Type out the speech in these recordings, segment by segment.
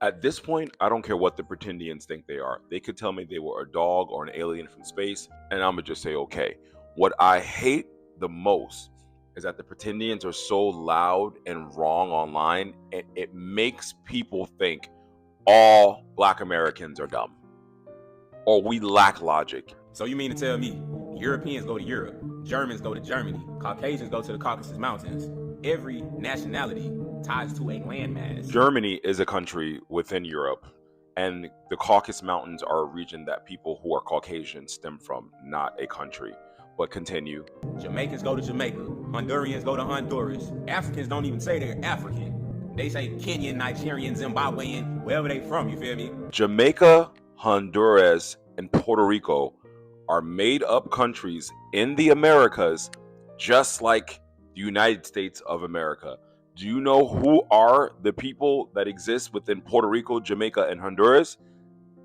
At this point, I don't care what the pretendians think they are. They could tell me they were a dog or an alien from space, and I'm gonna just say, okay. What I hate the most is that the pretendians are so loud and wrong online, and it makes people think all Black Americans are dumb or we lack logic. So you mean to tell me Europeans go to Europe, Germans go to Germany, Caucasians go to the Caucasus Mountains? Every nationality ties to a landmass. Germany is a country within Europe, and the Caucasus Mountains are a region that people who are Caucasian stem from, not a country. But continue. Jamaicans go to Jamaica, Hondurans go to Honduras. Africans don't even say they're African. They say Kenyan, Nigerian, Zimbabwean, wherever they from, you feel me? Jamaica, Honduras, and Puerto Rico are made up countries in the Americas, just like the United States of America. Do you know who are the people that exist within Puerto Rico, Jamaica, and Honduras?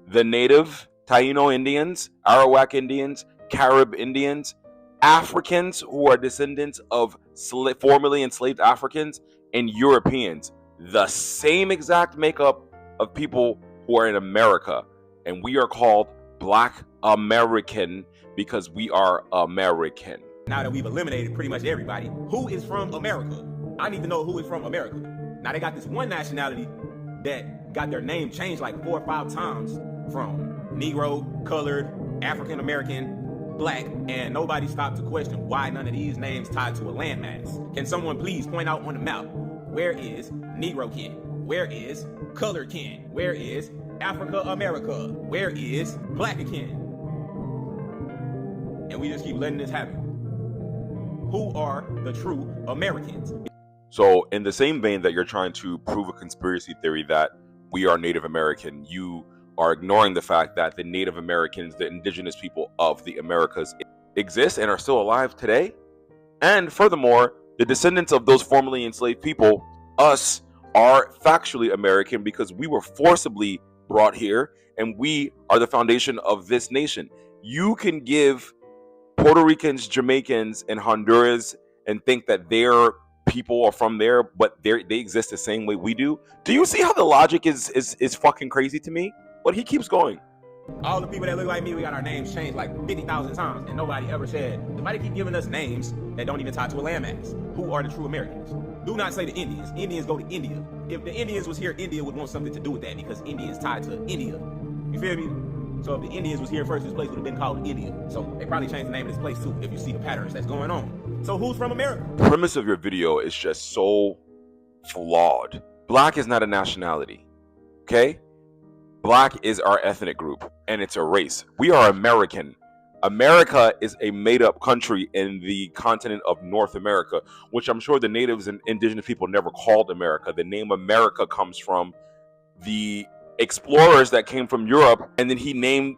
The native Taino Indians, Arawak Indians, Carib Indians, Africans who are descendants of formerly enslaved Africans, and Europeans. The same exact makeup of people who are in America. And we are called Black American because we are American. Now that we've eliminated pretty much everybody, who is from America? I need to know who is from America. Now they got this one nationality that got their name changed like 4 or 5 times, from Negro, colored, African American, Black, and nobody stopped to question why none of these names tied to a landmass. Can someone please point out on the map, where is Negro kin? Where is colored kin? Where is Africa America? Where is Black kin? And we just keep letting this happen. Who are the true Americans? So in the same vein that you're trying to prove a conspiracy theory that we are Native American, you are ignoring the fact that the Native Americans, the indigenous people of the Americas, exist and are still alive today. And furthermore, the descendants of those formerly enslaved people, us, are factually American because we were forcibly brought here and we are the foundation of this nation. You can give Puerto Ricans, Jamaicans, and Honduras and think that their people are from there, but they exist the same way we do. Do you see how the logic is fucking crazy to me? But he keeps going. All the people that look like me, we got our names changed like 50,000 times, and nobody ever said. Nobody keep giving us names that don't even tie to a landmass. Who are the true Americans? Do not say the Indians. Indians go to India. If the Indians was here, India would want something to do with that because India is tied to India. You feel me? So if the Indians was here first, this place would have been called India. So they probably changed the name of this place too, if you see the patterns that's going on. So who's from America? The premise of your video is just so flawed. Black is not a nationality, okay? Black is our ethnic group, and it's a race. We are American. America is a made-up country in the continent of North America, which I'm sure the natives and indigenous people never called America. The name America comes from the explorers that came from Europe, and then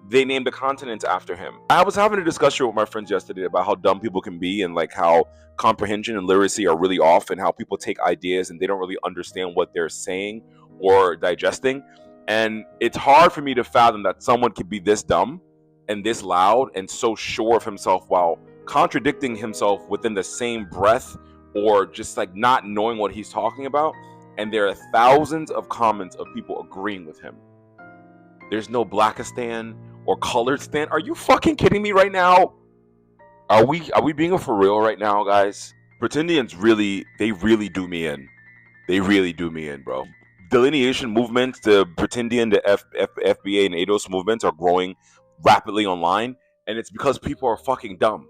they named the continents after him. I was having a discussion with my friends yesterday about how dumb people can be and like how comprehension and literacy are really off and how people take ideas and they don't really understand what they're saying or digesting. And it's hard for me to fathom that someone could be this dumb and this loud and so sure of himself while contradicting himself within the same breath or just like not knowing what he's talking about. And there are thousands of comments of people agreeing with him. There's no Blackistan or Colorstan. Are you fucking kidding me right now? Are we being for real right now, guys? Pretendians really do me in. They really do me in, bro. Delineation movements, the Pretendian, the FBA, and ADOS movements are growing rapidly online, and it's because people are fucking dumb.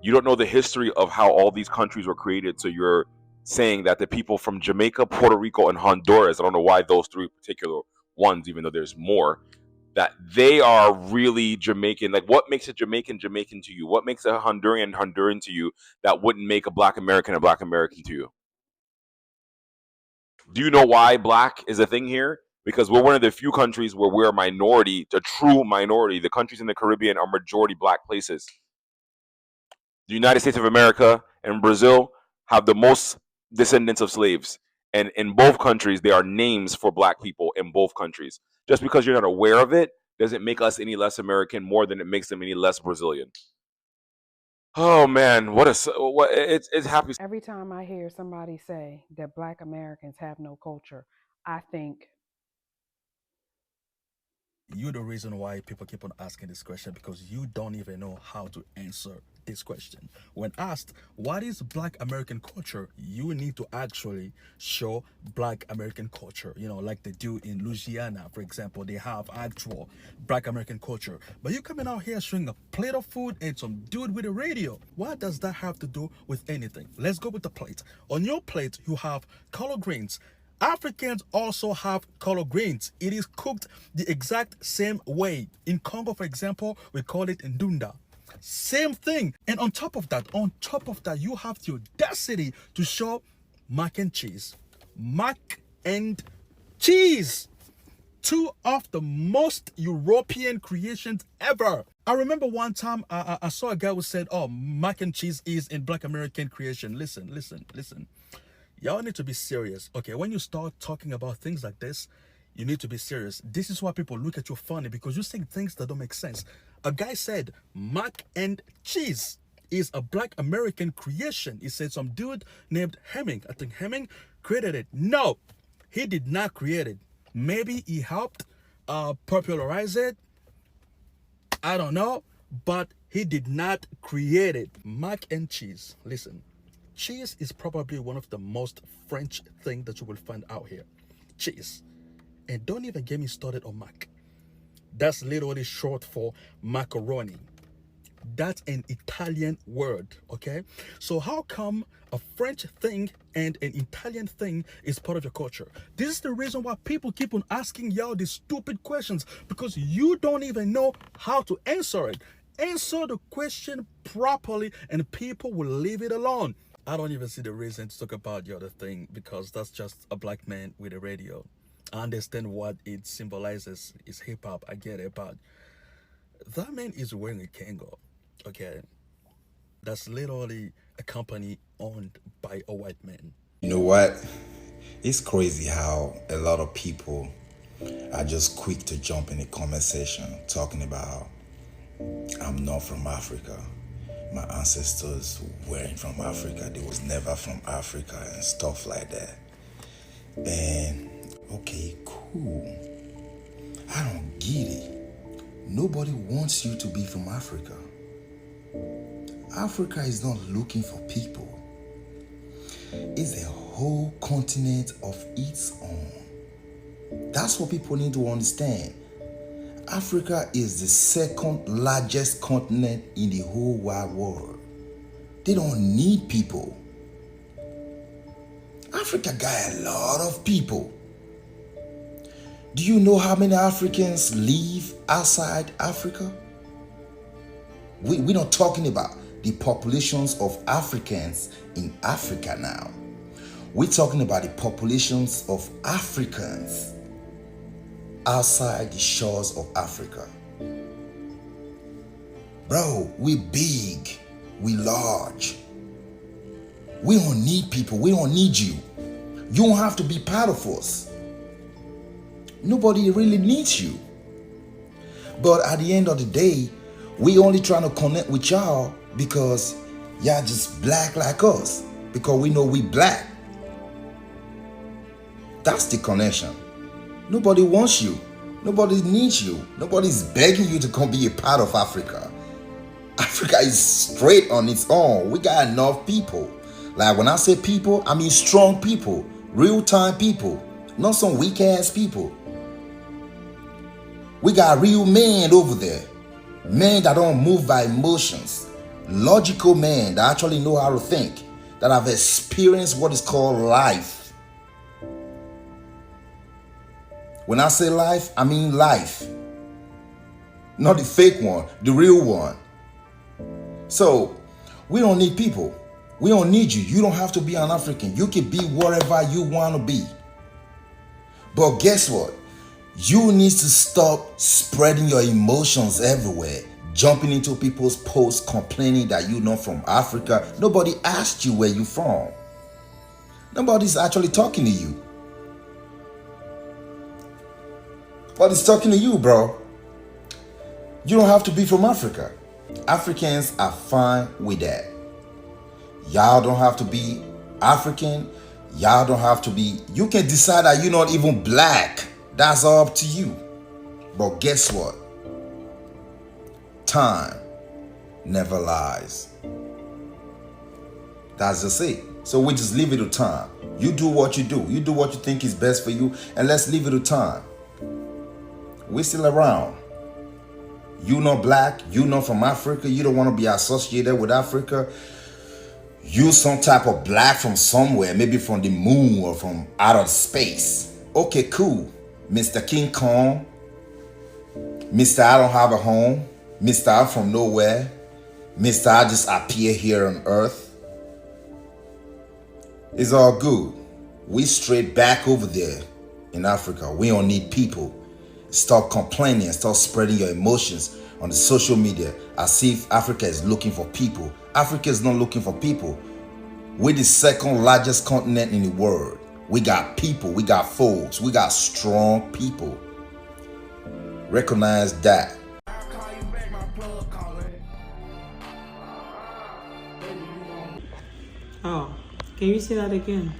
You don't know the history of how all these countries were created, so you're saying that the people from Jamaica, Puerto Rico, and Honduras, I don't know why those 3 particular ones, even though there's more, that they are really Jamaican. Like, what makes a Jamaican Jamaican to you? What makes a Honduran Honduran to you that wouldn't make a Black American a Black American to you? Do you know why Black is a thing here? Because we're one of the few countries where we're a minority, a true minority. The countries in the Caribbean are majority Black places. The United States of America and Brazil have the most descendants of slaves. And in both countries, there are names for Black people in both countries. Just because you're not aware of it doesn't make us any less American more than it makes them any less Brazilian. Oh man, it's happy. Every time I hear somebody say that Black Americans have no culture, I think. You're the reason why people keep on asking this question, because you don't even know how to answer this question. When asked what is Black American culture, you need to actually show Black American culture. Like they do in Louisiana, for example, they have actual Black American culture. But you coming out here showing a plate of food and some dude with a radio. What does that have to do with anything? Let's go with the plate. On your plate, you have collard greens. Africans also have collard greens. It is cooked the exact same way. In Congo, for example, we call it ndunda. Same thing. And on top of that, you have the audacity to show mac and cheese. Mac and cheese. Two of the most European creations ever. I remember one time I saw a guy who said, oh, mac and cheese is in Black American creation. Listen. Y'all need to be serious. Okay, when you start talking about things like this, you need to be serious. This is why people look at you funny, because you're saying things that don't make sense. A guy said mac and cheese is a Black American creation. He said some dude named Hemming, I think Hemming, created it. No, he did not create it. Maybe he helped popularize it. I don't know, but he did not create it. Mac and cheese. Listen. Cheese is probably one of the most French thing that you will find out here. Cheese. And don't even get me started on mac. That's literally short for macaroni. That's an Italian word, okay? So how come a French thing and an Italian thing is part of your culture? This is the reason why people keep on asking y'all these stupid questions, because you don't even know how to answer it. Answer the question properly and people will leave it alone. I don't even see the reason to talk about the other thing, because that's just a black man with a radio. I understand what it symbolizes is hip hop. I get it, but that man is wearing a Kango, okay? That's literally a company owned by a white man. You know what? It's crazy how a lot of people are just quick to jump in the comment section talking about I'm not from Africa. My ancestors weren't from Africa. They was never from Africa and stuff like that. And okay, cool. I don't get it. Nobody wants you to be from Africa. Africa is not looking for people. It's a whole continent of its own. That's what people need to understand. Africa is the second largest continent in the whole wide world. They don't need people. Africa got a lot of people. Do you know how many Africans live outside Africa? We're not talking about the populations of Africans in Africa now. We're talking about the populations of Africans outside the shores of Africa. Bro, we big, we large. We don't need people, we don't need you. You don't have to be part of us. Nobody really needs you. But at the end of the day, we only trying to connect with y'all because y'all just black like us. Because we know we black. That's the connection. Nobody wants you. Nobody needs you. Nobody's begging you to come be a part of Africa. Africa is straight on its own. We got enough people. Like when I say people, I mean strong people, real-time people, not some weak-ass people. We got real men over there. Men that don't move by emotions. Logical men that actually know how to think. That have experienced what is called life. When I say life, I mean life. Not the fake one, the real one. So, we don't need people. We don't need you. You don't have to be an African. You can be whatever you want to be. But guess what? You need to stop spreading your emotions everywhere. Jumping into people's posts complaining that you're not from Africa. Nobody asked you where you're from. Nobody's actually talking to you. But it's talking to you, bro. You don't have to be from Africa. Africans are fine with that. Y'all don't have to be African. Y'all don't have to be, you can decide that you're not even black. That's all up to you. But guess what? Time never lies. That's just it. So we just leave it to time. You do what you do. You do what you think is best for you, and let's leave it to time. We're still around. You not black, you not from Africa, you don't want to be associated with Africa. You some type of black from somewhere, maybe from the moon or from outer space. Okay, cool. Mr. King Kong, Mr. I don't have a home, Mr. I'm from nowhere, Mr. I just appear here on earth. It's all good. We straight back over there in Africa. We don't need people. Stop complaining and stop spreading your emotions on the social media as if Africa is looking for people. Africa is not looking for people. We're the second largest continent in the world. We got people, we got folks, we got strong people. Recognize that. Oh, can you say that again?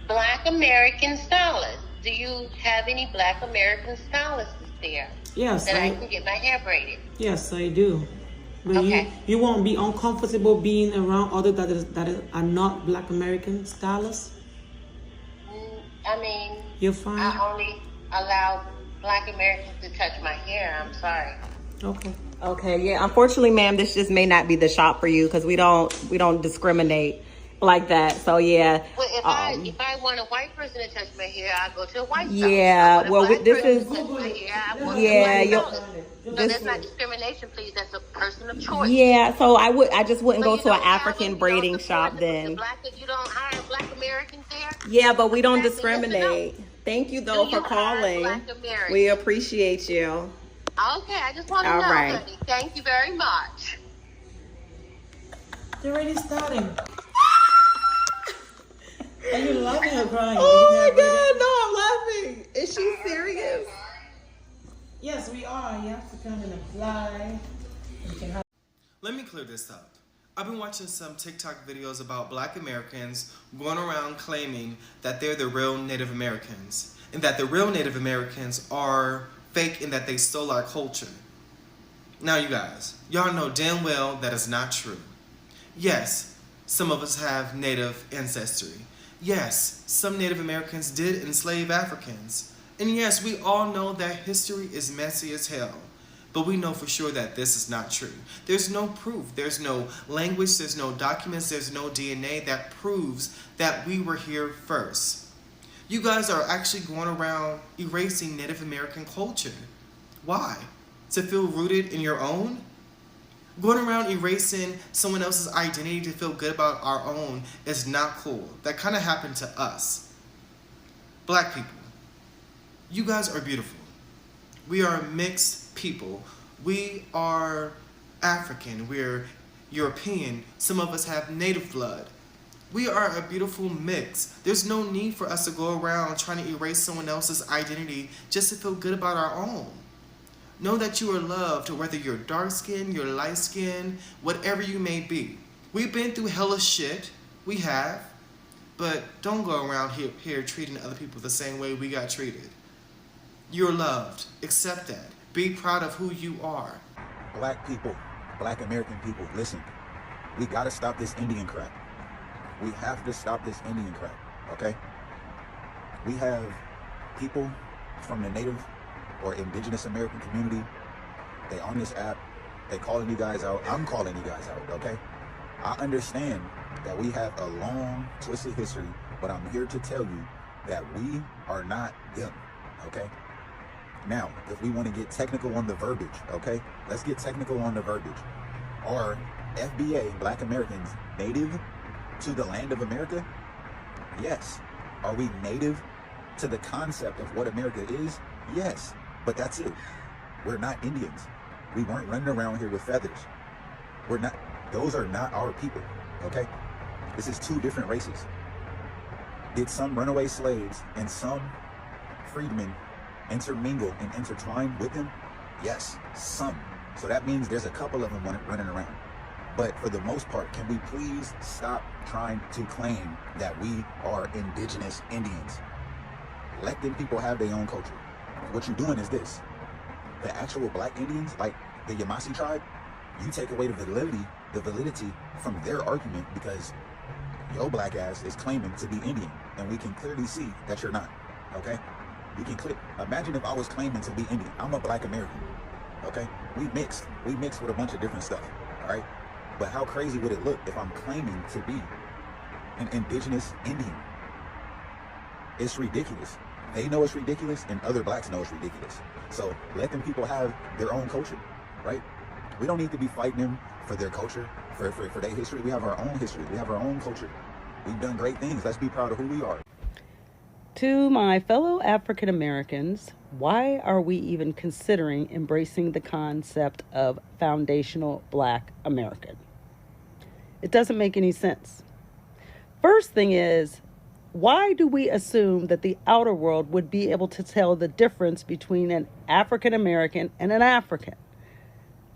Black American Stylist. Do you have any Black American stylists there? Yes. That I can get my hair braided? Yes, I do. But Okay. you won't be uncomfortable being around others that are not Black American stylists? I mean, You're fine? I only allow Black Americans to touch my hair. I'm sorry. Okay. Okay, yeah. Unfortunately, ma'am, this just may not be the shop for you because we don't discriminate like that. So yeah. Well, if I want a white person to touch my hair, I go to a white stylist. Yeah. Well, this is. Touch my hair, I want Yeah, a you're. white stylist. No, that's not discrimination, please. That's a person of choice. Yeah. So I just wouldn't So go you to an don't have African it, you don't braiding support shop the then. You don't hire Black Americans there? Yeah, but we don't Exactly, yes or no? discriminate. Thank you though Do for you hire calling. Black Americans? We appreciate you. Okay, I just want to All know, right. honey. Thank you very much. They're already starting. Are you laughing or crying? Oh my God! No, I'm laughing. Is she serious? Yes, we are. You have to come and apply. You can have. Let me clear this up. I've been watching some TikTok videos about Black Americans going around claiming that they're the real Native Americans and that the real Native Americans are fake and that they stole our culture. Now you guys, y'all know damn well that is not true. Yes, some of us have Native ancestry. Yes, some Native Americans did enslave Africans. And yes, we all know that history is messy as hell. But we know for sure that this is not true. There's no proof. There's no language. There's no documents. There's no DNA that proves that we were here first. You guys are actually going around erasing Native American culture. Why? To feel rooted in your own? Going around erasing someone else's identity to feel good about our own is not cool. That kind of happened to us. Black people, you guys are beautiful. We are mixed people. We are African. We're European. Some of us have native blood. We are a beautiful mix. There's no need for us to go around trying to erase someone else's identity just to feel good about our own. Know that you are loved, whether you're dark skinned, you're light skinned, whatever you may be. We've been through hella shit. We have. But don't go around here treating other people the same way we got treated. You're loved. Accept that. Be proud of who you are. Black people, Black American people, listen. We gotta stop this Indian crap. We have to stop this Indian crap, okay? We have people from the Native or Indigenous American community. They on this app. They calling you guys out. I'm calling you guys out, okay? I understand that we have a long, twisted history, but I'm here to tell you that we are not them, okay? Now, if we want to get technical on the verbiage, okay? Let's get technical on the verbiage. Are FBA, Black Americans, native to the land of America? Yes. Are we native to the concept of what America is? Yes. But that's it. We're not Indians. We weren't running around here with feathers. We're not, those are not our people, okay? This is two different races. Did some runaway slaves and some freedmen intermingle and intertwine with them? Yes, some. So that means there's a couple of them running around. But for the most part, can we please stop trying to claim that we are indigenous Indians? Let them people have their own culture. What you're doing is this. The actual black Indians, like the Yamasee tribe, you take away the validity from their argument because your black ass is claiming to be Indian, and we can clearly see that you're not, okay? You can imagine if I was claiming to be Indian. I'm a black American, okay? We mixed with a bunch of different stuff, all right? But how crazy would it look if I'm claiming to be an indigenous Indian? It's ridiculous. They know it's ridiculous, and other blacks know it's ridiculous. So let them people have their own culture, right? We don't need to be fighting them for their culture, for their history. We have our own history. We have our own culture. We've done great things. Let's be proud of who we are. To my fellow African Americans, why are we even considering embracing the concept of foundational Black American? It doesn't make any sense. First thing is, why do we assume that the outer world would be able to tell the difference between an African American and an African?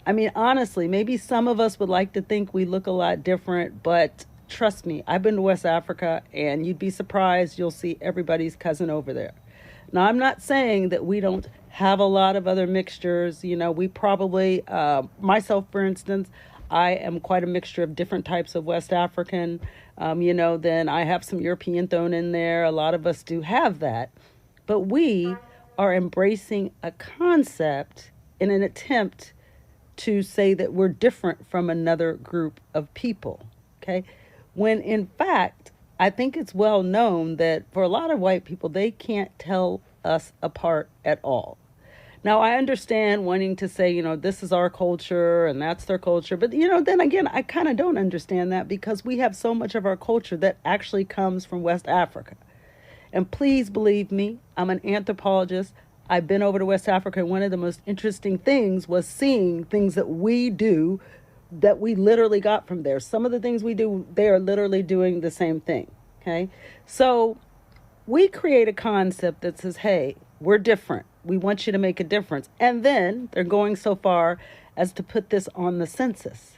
I mean, honestly, maybe some of us would like to think we look a lot different, but trust me, I've been to West Africa and you'd be surprised you'll see everybody's cousin over there. Now, I'm not saying that we don't have a lot of other mixtures. You know, we probably, myself, for instance, I am quite a mixture of different types of West African. Then I have some European thrown in there. A lot of us do have that. But we are embracing a concept in an attempt to say that we're different from another group of people, okay? When in fact, I think it's well known that for a lot of white people, they can't tell us apart at all. Now, I understand wanting to say, this is our culture and that's their culture. But, then again, I kind of don't understand that because we have so much of our culture that actually comes from West Africa. And please believe me, I'm an anthropologist. I've been over to West Africa, and one of the most interesting things was seeing things that we do that we literally got from there. Some of the things we do, they are literally doing the same thing, okay? So we create a concept that says, hey, we're different. We want you to make a difference. And then they're going so far as to put this on the census.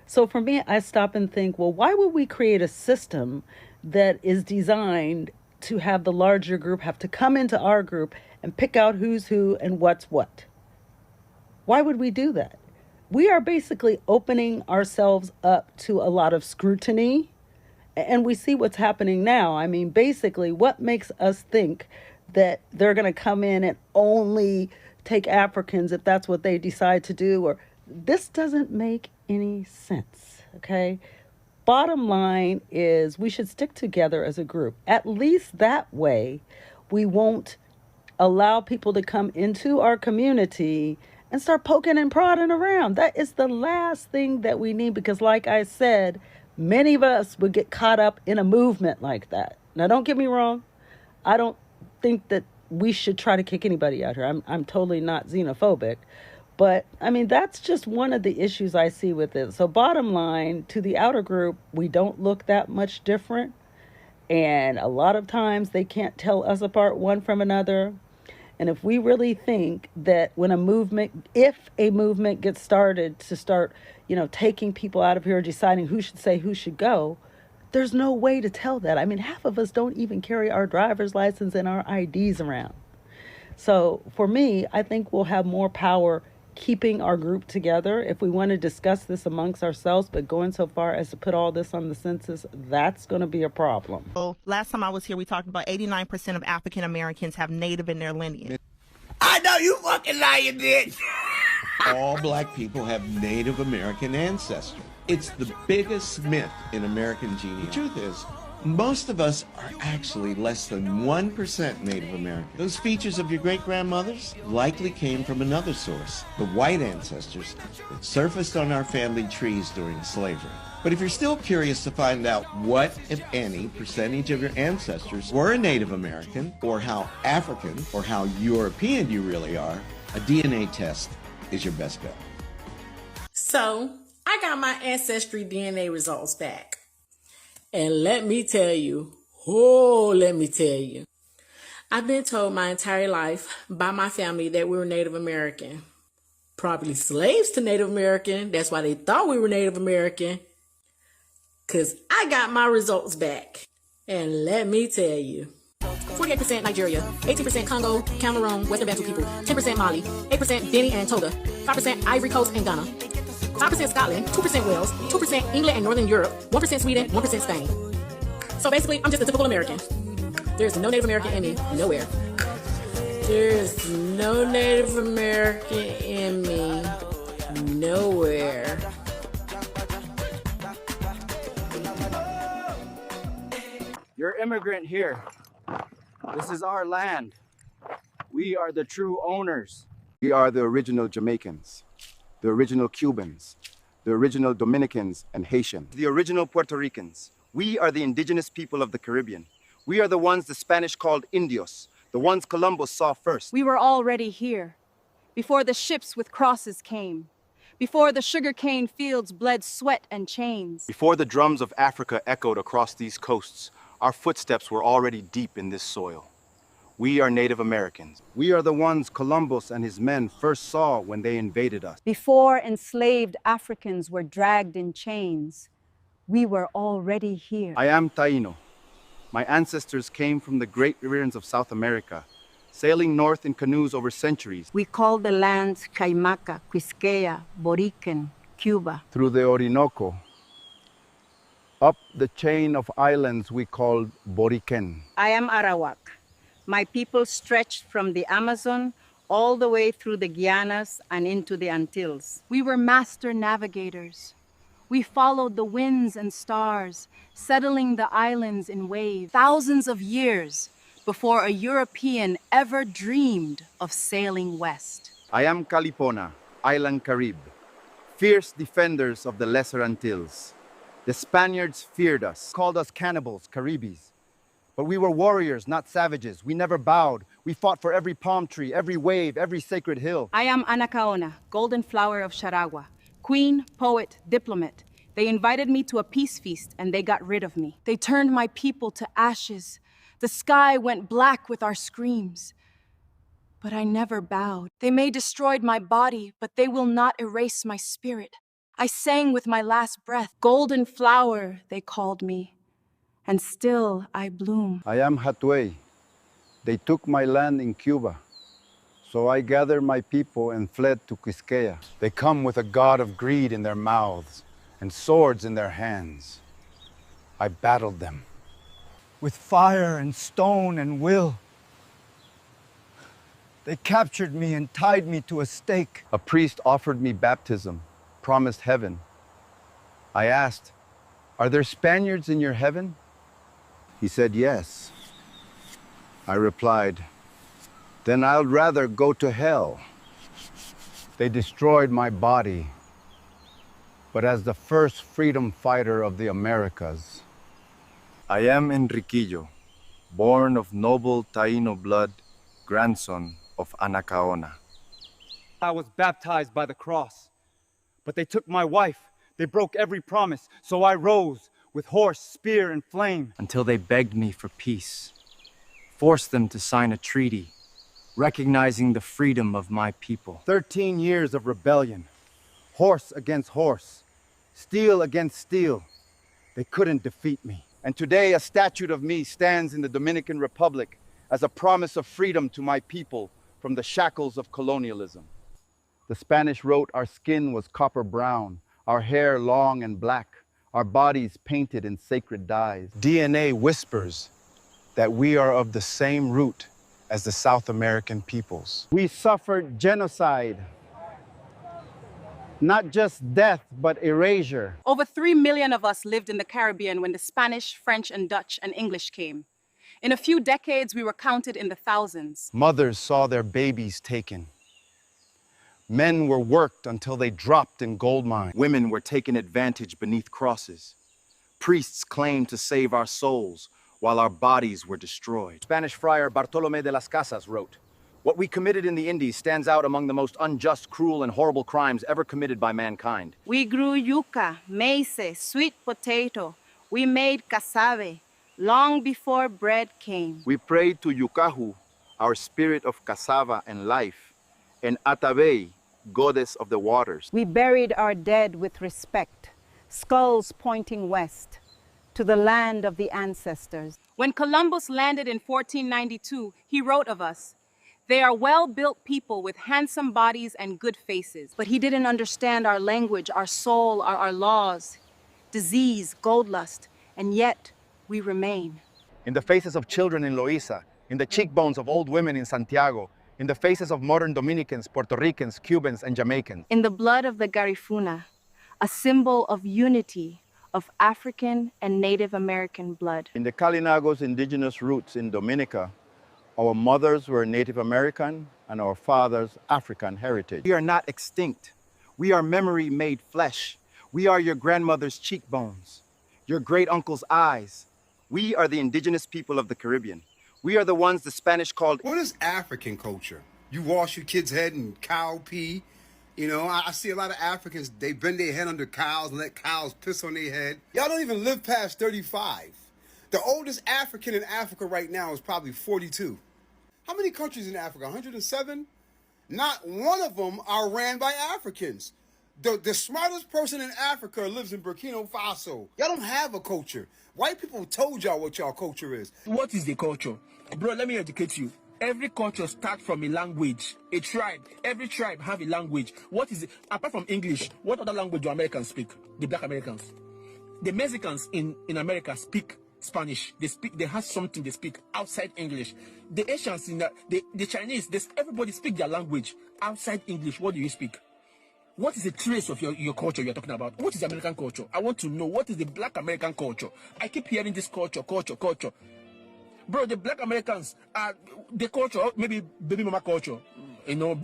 So for me, I stop and think, well, why would we create a system that is designed to have the larger group have to come into our group and pick out who's who and what's what? Why would we do that? We are basically opening ourselves up to a lot of scrutiny, and we see what's happening now. I mean, basically, what makes us think that they're going to come in and only take Africans if that's what they decide to do? Or this doesn't make any sense, okay? Bottom line is we should stick together as a group. At least that way, we won't allow people to come into our community and start poking and prodding around. That is the last thing that we need because, like I said, many of us would get caught up in a movement like that. Now, don't get me wrong. I don't think that we should try to kick anybody out here. I'm totally not xenophobic. But, I mean, that's just one of the issues I see with it. So bottom line, to the outer group, we don't look that much different. And a lot of times they can't tell us apart one from another. And if we really think that if a movement gets started to start, taking people out of here, deciding who should stay, who should go, there's no way to tell that. I mean, half of us don't even carry our driver's license and our IDs around. So for me, I think we'll have more power keeping our group together if we want to discuss this amongst ourselves, but going so far as to put all this on the census, that's going to be a problem. Well, last time I was here, we talked about 89% of African Americans have Native in their lineage. I know you fucking lying, bitch. All black people have Native American ancestry. It's the biggest myth in American genealogy. The truth is, most of us are actually less than 1% Native American. Those features of your great-grandmothers likely came from another source, the white ancestors that surfaced on our family trees during slavery. But if you're still curious to find out what, if any, percentage of your ancestors were Native American, or how African or how European you really are, a DNA test is your best bet. So, I got my ancestry DNA results back. And let me tell you, I've been told my entire life by my family that we were Native American. Probably slaves to Native American. That's why they thought we were Native American. Because I got my results back. And let me tell you. 48% Nigeria, 18% Congo, Cameroon, Western Bantu people, 10% Mali, 8% Benin and Togo, 5% Ivory Coast and Ghana, 5% Scotland, 2% Wales, 2% England and Northern Europe, 1% Sweden, 1% Spain. So basically, I'm just a typical American. There's no Native American in me, nowhere. There's no Native American in me, nowhere. You're immigrant here. This is our land. We are the true owners. We are the original Jamaicans, the original Cubans, the original Dominicans and Haitians, the original Puerto Ricans. We are the indigenous people of the Caribbean. We are the ones the Spanish called Indios, the ones Columbus saw first. We were already here, before the ships with crosses came, before the sugarcane fields bled sweat and chains. Before the drums of Africa echoed across these coasts, our footsteps were already deep in this soil. We are Native Americans. We are the ones Columbus and his men first saw when they invaded us. Before enslaved Africans were dragged in chains, we were already here. I am Taino. My ancestors came from the great riverines of South America, sailing north in canoes over centuries. We call the lands Caimaca, Quisqueya, Borican, Cuba. Through the Orinoco, up the chain of islands we called Boriquen. I am Arawak. My people stretched from the Amazon all the way through the Guianas and into the Antilles. We were master navigators. We followed the winds and stars, settling the islands in waves, thousands of years before a European ever dreamed of sailing west. I am Kalipona, Island Carib, fierce defenders of the Lesser Antilles. The Spaniards feared us, called us cannibals, Caribes. But we were warriors, not savages. We never bowed. We fought for every palm tree, every wave, every sacred hill. I am Anacaona, golden flower of Charagua, queen, poet, diplomat. They invited me to a peace feast and they got rid of me. They turned my people to ashes. The sky went black with our screams. But I never bowed. They may destroyed my body, but they will not erase my spirit. I sang with my last breath. Golden flower, they called me. And still I bloom. I am Hatuey. They took my land in Cuba. So I gathered my people and fled to Quisqueya. They come with a god of greed in their mouths and swords in their hands. I battled them. With fire and stone and will. They captured me and tied me to a stake. A priest offered me baptism, promised heaven. I asked, "Are there Spaniards in your heaven?" He said, "Yes." I replied, "Then I'd rather go to hell." They destroyed my body. But as the first freedom fighter of the Americas, I am Enriquillo, born of noble Taino blood, grandson of Anacaona. I was baptized by the cross, but they took my wife. They broke every promise, so I rose with horse, spear, and flame. Until they begged me for peace, forced them to sign a treaty, recognizing the freedom of my people. 13 years of rebellion, horse against horse, steel against steel. They couldn't defeat me. And today a statue of me stands in the Dominican Republic as a promise of freedom to my people from the shackles of colonialism. The Spanish wrote our skin was copper brown, our hair long and black, our bodies painted in sacred dyes. DNA whispers that we are of the same root as the South American peoples. We suffered genocide. Not just death, but erasure. Over 3 million of us lived in the Caribbean when the Spanish, French, and Dutch and English came. In a few decades, we were counted in the thousands. Mothers saw their babies taken. Men were worked until they dropped in gold mines. Women were taken advantage beneath crosses. Priests claimed to save our souls while our bodies were destroyed. Spanish friar Bartolomé de las Casas wrote, "What we committed in the Indies stands out among the most unjust, cruel, and horrible crimes ever committed by mankind." We grew yuca, maize, sweet potato. We made cassave long before bread came. We prayed to Yucahu, our spirit of cassava and life, and Atabey, goddess of the waters. We buried our dead with respect, skulls pointing west to the land of the ancestors. When Columbus landed in 1492, he wrote of us, "They are well-built people with handsome bodies and good faces." But he didn't understand our language, our soul, our laws, disease, gold lust, and yet we remain. In the faces of children in Loíza, in the cheekbones of old women in Santiago, in the faces of modern Dominicans, Puerto Ricans, Cubans, and Jamaicans. In the blood of the Garifuna, a symbol of unity of African and Native American blood. In the Kalinago's indigenous roots in Dominica, our mothers were Native American and our fathers African heritage. We are not extinct. We are memory made flesh. We are your grandmother's cheekbones, your great uncle's eyes. We are the indigenous people of the Caribbean. We are the ones the Spanish called... What is African culture? You wash your kid's head in cow pee. You know, I see a lot of Africans, they bend their head under cows and let cows piss on their head. Y'all don't even live past 35. The oldest African in Africa right now is probably 42. How many countries in Africa? 107? Not one of them are ran by Africans. The smartest person in Africa lives in Burkina Faso. Y'all don't have a culture. White people told y'all what y'all culture is. What is the culture? Bro, let me educate you. Every culture starts from a language, a tribe. Every tribe have a language. What is it? Apart from English, what other language do Americans speak? The Black Americans. The Mexicans in America speak Spanish. They have something they speak outside English. The Asians, the Chinese, everybody speak their language outside English. What do you speak? What is the trace of your culture you're talking about? What is the American culture? I want to know, what is the Black American culture? I keep hearing this culture. Bro, the Black Americans are the culture, maybe baby mama culture. You know,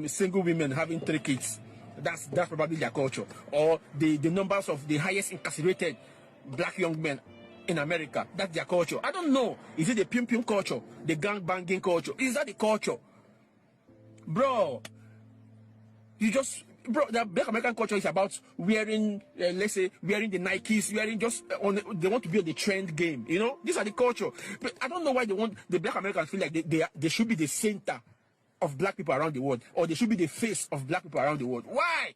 single women having 3 kids. That's probably their culture. Or the numbers of the highest incarcerated Black young men in America. That's their culture. I don't know. Is it the pum culture? The gang banging culture? Is that the culture? Bro, the Black American culture is about wearing, let's say, wearing the Nikes, they want to be on the trend game, you know? These are the culture. But I don't know why the Black Americans feel like they should be the center of Black people around the world, or they should be the face of Black people around the world. Why?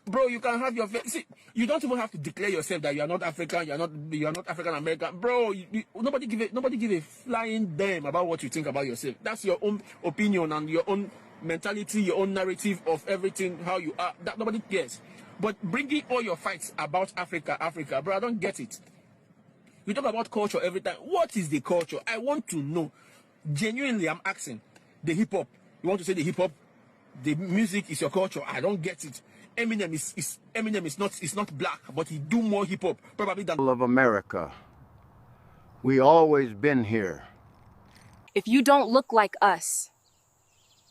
Bro, you can have your face. See, you don't even have to declare yourself that you are not African, you are not African American. Bro, nobody give a flying damn about what you think about yourself. That's your own opinion and your own mentality, your own narrative of everything, how you are. That nobody cares. But bringing all your fights about Africa, bro, I don't get it. You talk about culture every time. What is the culture? I want to know. Genuinely, I'm asking. The hip hop. You want to say the hip hop? The music is your culture. I don't get it. Eminem is not black, but he do more hip hop probably than of America. We always been here. If you don't look like us,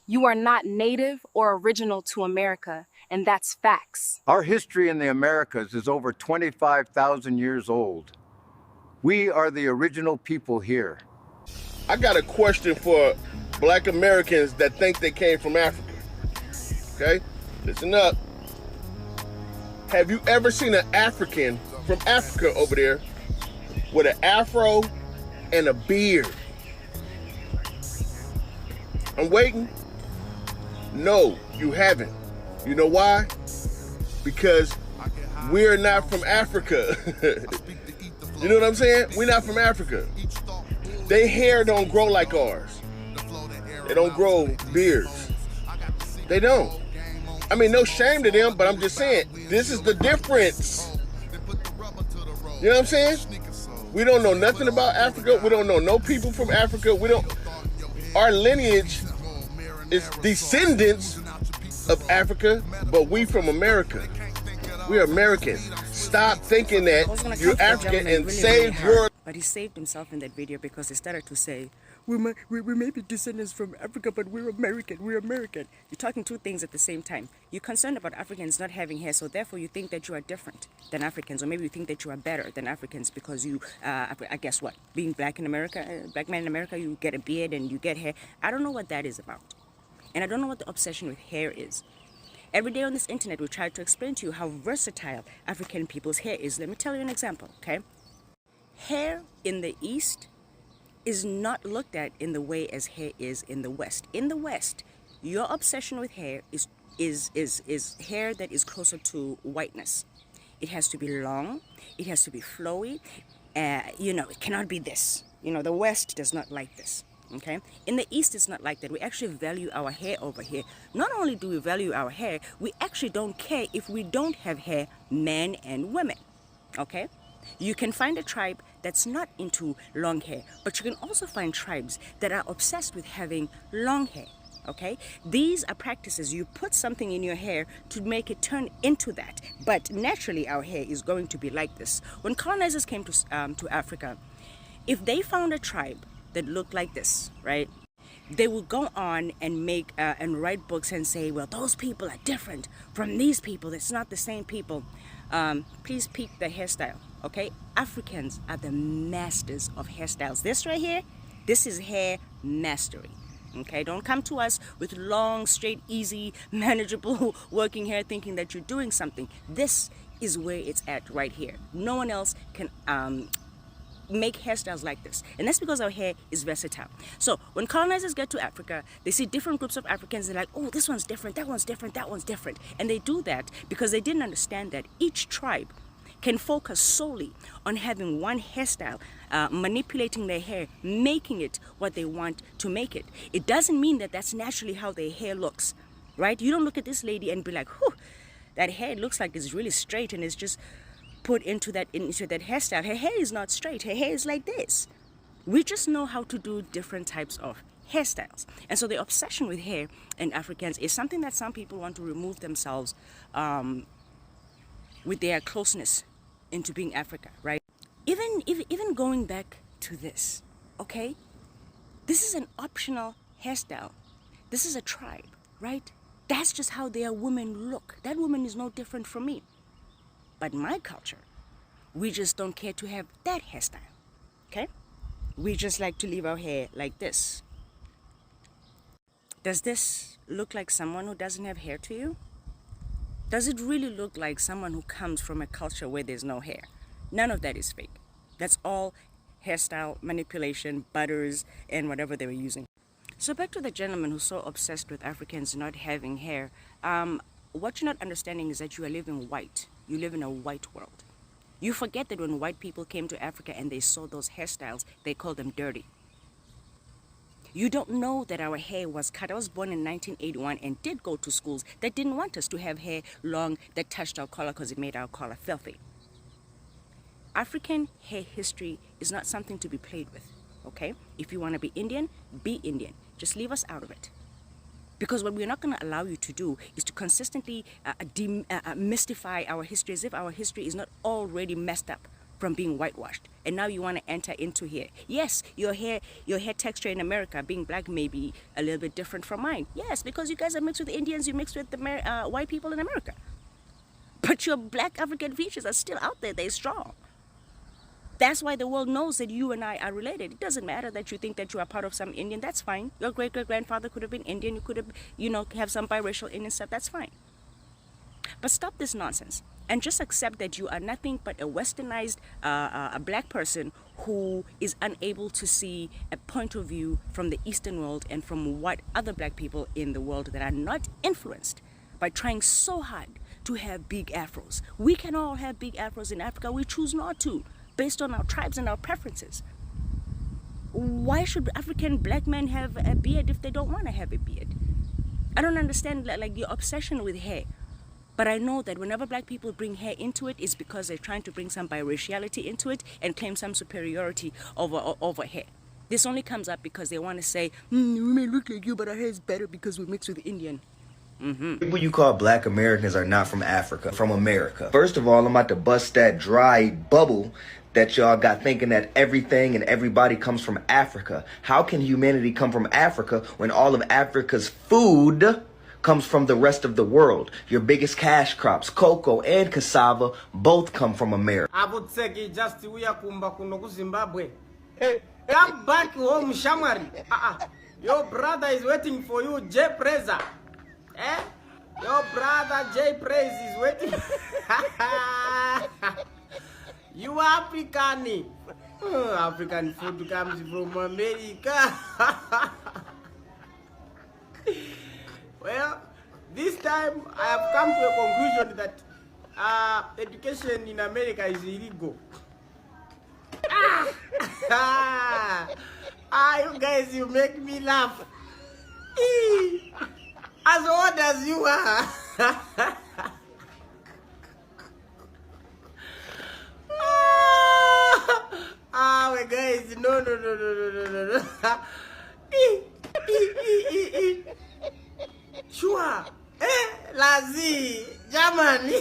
you are not native or original to America, and that's facts. Our history in the Americas is over 25,000 years old. We are the original people here. I got a question for Black Americans that think they came from Africa. Okay? Listen up. Have you ever seen an African from Africa over there with an afro and a beard? I'm waiting. No, you haven't. You know why? Because we're not from Africa. You know what I'm saying? We're not from Africa. Their hair don't grow like ours. They don't grow beards. They don't. I mean, no shame to them, but I'm just saying, this is the difference. You know what I'm saying? We don't know nothing about Africa. We don't know no people from Africa. Our lineage is descendants of Africa, but we from America. We're Americans. Stop thinking that you're African and save your... But he saved himself in that video because he started to say, we may be descendants from Africa, but we're American. You're talking two things at the same time. You're concerned about Africans not having hair, so therefore you think that you are different than Africans, or maybe you think that you are better than Africans because you, I guess what, being black in America, black man in America, you get a beard and you get hair. I don't know what that is about. And I don't know what the obsession with hair is. Every day on this internet, we try to explain to you how versatile African people's hair is. Let me tell you an example, okay? Hair in the East is not looked at in the way as hair is in the West. In the West, Your obsession with hair is hair that is closer to whiteness. It has to be long. It has to be flowy. It cannot be this. The West does not like this. Okay? In the East, it's not like that. We actually value our hair over here. Not only do we value our hair, we actually don't care if we don't have hair, men and women. Okay? You can find a tribe that's not into long hair, but you can also find tribes that are obsessed with having long hair. Okay, these are practices. You put something in your hair to make it turn into that, but naturally our hair is going to be like this. When colonizers came to Africa, if they found a tribe that looked like this, right, they would go on and make and write books and say, well, those people are different from these people. It's not the same people. Please peep the hairstyle. Okay, Africans are the masters of hairstyles. This right here, this is hair mastery. Okay, don't come to us with long, straight, easy, manageable working hair thinking that you're doing something. This is where it's at right here. No one else can make hairstyles like this. And that's because our hair is versatile. So when colonizers get to Africa, they see different groups of Africans. They're like, oh, this one's different, that one's different, that one's different. And they do that because they didn't understand that each tribe can focus solely on having one hairstyle, manipulating their hair, making it what they want to make it. It doesn't mean that that's naturally how their hair looks, right? You don't look at this lady and be like, whew, that hair looks like it's really straight and it's just put into that hairstyle. Her hair is not straight. Her hair is like this. We just know how to do different types of hairstyles. And so the obsession with hair in Africans is something that some people want to remove themselves with their closeness into being Africa, right? Even going back to this, okay? This is an optional hairstyle. This is a tribe, right? That's just how their women look. That woman is no different from me. But my culture, we just don't care to have that hairstyle, okay? We just like to leave our hair like this. Does this look like someone who doesn't have hair to you? Does it really look like someone who comes from a culture where there's no hair? None of that is fake. That's all hairstyle manipulation, butters, and whatever they were using. So back to the gentleman who's so obsessed with Africans not having hair. What you're not understanding is that you are living white. You live in a white world. You forget that when white people came to Africa and they saw those hairstyles, they called them dirty. You don't know that our hair was cut. I was born in 1981 and did go to schools that didn't want us to have hair long that touched our collar because it made our collar filthy. African hair history is not something to be played with, okay? If you want to be Indian, be Indian. Just leave us out of it. Because what we're not going to allow you to do is to consistently mystify our history as if our history is not already messed up from being whitewashed. And now you want to enter into here. Yes, your hair texture in America, being black, may be a little bit different from mine. Yes, because you guys are mixed with the Indians, you mixed with the white people in America. But your black African features are still out there. They're strong. That's why the world knows that you and I are related. It doesn't matter that you think that you are part of some Indian. That's fine. Your great-great-grandfather could have been Indian. You could have, have some biracial Indian stuff. That's fine. But stop this nonsense and just accept that you are nothing but a westernized a black person who is unable to see a point of view from the Eastern world and from what other black people in the world that are not influenced by trying so hard to have big afros. We can all have big afros in Africa. We choose not to, based on our tribes and our preferences. Why should African black men have a beard if they don't want to have a beard? I don't understand like your obsession with hair. But I know that whenever black people bring hair into it, it's because they're trying to bring some biraciality into it and claim some superiority over hair. This only comes up because they want to say, we may look like you, but our hair is better because we're mixed with Indian. People you call black Americans are not from Africa, from America. First of all, I'm about to bust that dry bubble that y'all got thinking that everything and everybody comes from Africa. How can humanity come from Africa when all of Africa's food comes from the rest of the world? Your biggest cash crops, cocoa and cassava, both come from America. Abutseki just we are kumba kuno ku Zimbabwe. Hey, come back home, Shamari. Your brother is waiting for you, Jay Preza. Eh? Your brother Jay Praise is waiting. You African. African food comes from America. time, I have come to a conclusion that education in America is illegal. You guys, you make me laugh. As old as you are. My guys, no. Sure. Lazy. German.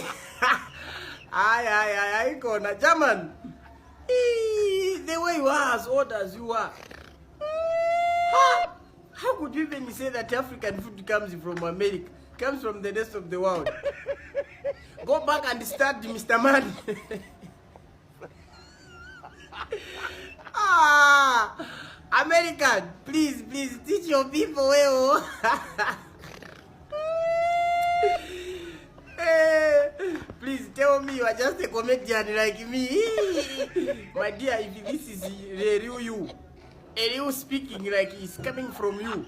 I gonna German. The way you are, as old as you are. How could you even say that African food comes from America? Comes from the rest of the world? Go back and start Mr. Man. American, please teach your people well. Please tell me you are just a comedian like me. My dear, if this is the real you, a real speaking like it's coming from you,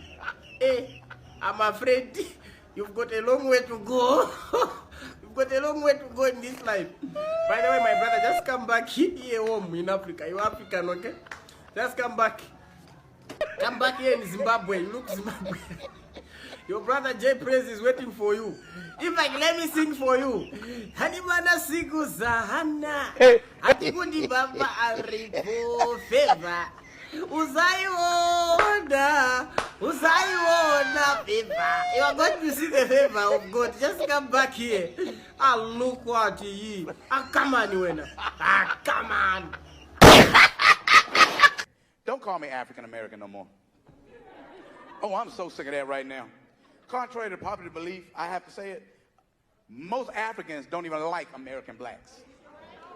I'm afraid you've got a long way to go. You've got a long way to go in this life. By the way, my brother, just come back here home in Africa. You're African, okay? Just come back. Come back here in Zimbabwe. You look Zimbabwe. Your brother Jay Praise is waiting for you. In fact, let me sing for you. Hanimana siku zahana. Atikundi baba aripo favor. Uzaiona favor. You are going to see the favor of God. Just come back here. Look what ye. Come on, Wena. Come on. Don't call me African American no more. Oh, I'm so sick of that right now. Contrary to popular belief, I have to say it, most Africans don't even like American blacks.